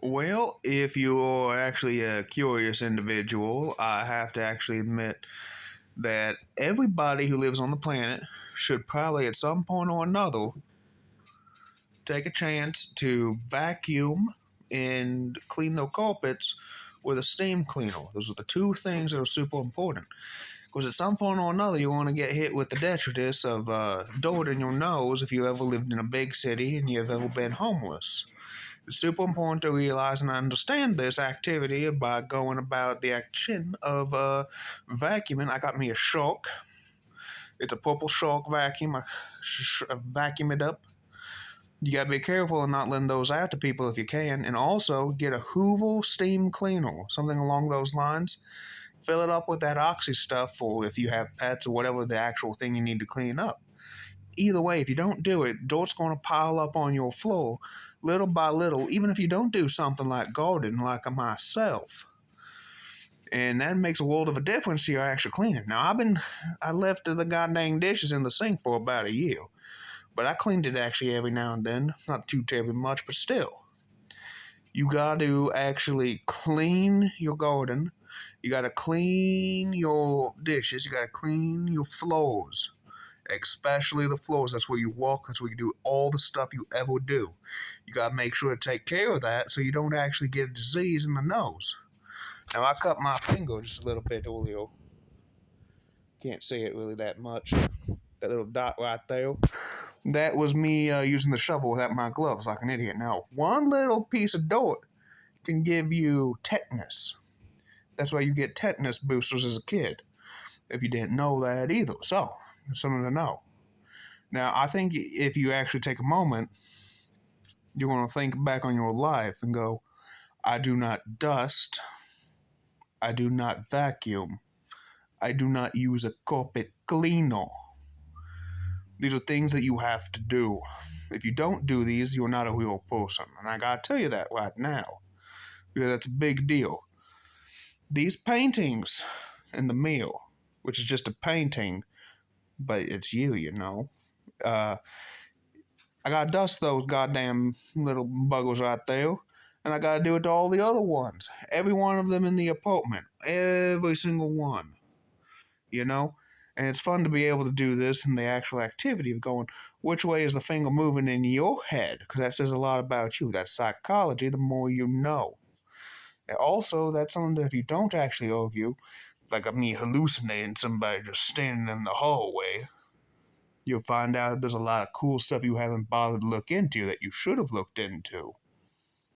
Well, if you're actually a curious individual, I have to actually admit that everybody who lives on the planet should probably at some point or another take a chance to vacuum and clean their carpets with a steam cleaner. Those are the two things that are super important. Because at some point or another, you want to get hit with the detritus of dirt in your nose if you ever lived in a big city and you've ever been homeless. It's super important to realize and understand this activity by going about the action of vacuuming. I got me a Shark. It's a purple Shark vacuum. I vacuum it up. You gotta be careful and not lend those out to people if you can. And also get a Hoover steam cleaner, something along those lines. Fill it up with that oxy stuff, or if you have pets or whatever the actual thing you need to clean up. Either way, if you don't do it, dirt's going to pile up on your floor little by little, even if you don't do something like garden, like myself. And that makes a world of a difference to your actual cleaning. Now, I left the goddamn dishes in the sink for about a year, but I cleaned it actually every now and then. Not too terribly much, but still. You got to actually clean your garden. You got to clean your dishes. You got to clean your floors, especially the floors. That's where you walk. That's where you do all the stuff you ever do. You got to make sure to take care of that so you don't actually get a disease in the nose. Now, I cut my finger just a little bit earlier. Can't see it really that much. That little dot right there. That was me using the shovel without my gloves like an idiot. Now, one little piece of dirt can give you tetanus. That's why you get tetanus boosters as a kid. If you didn't know that either. So, something to know. Now, I think if you actually take a moment, you're going to think back on your life and go, I do not dust. I do not vacuum. I do not use a carpet cleaner. These are things that you have to do. If you don't do these, you're not a real person. And I gotta tell you that right now. Because that's a big deal. These paintings in the mirror, which is just a painting, but it's you, you know. I gotta dust those goddamn little buggers right there. And I gotta do it to all the other ones. Every one of them in the apartment. Every single one. You know? And it's fun to be able to do this in the actual activity of going, which way is the finger moving in your head? Because that says a lot about you. That's psychology, the more you know. And also, that's something that if you don't actually argue, like me hallucinating somebody just standing in the hallway, you'll find out there's a lot of cool stuff you haven't bothered to look into that you should have looked into.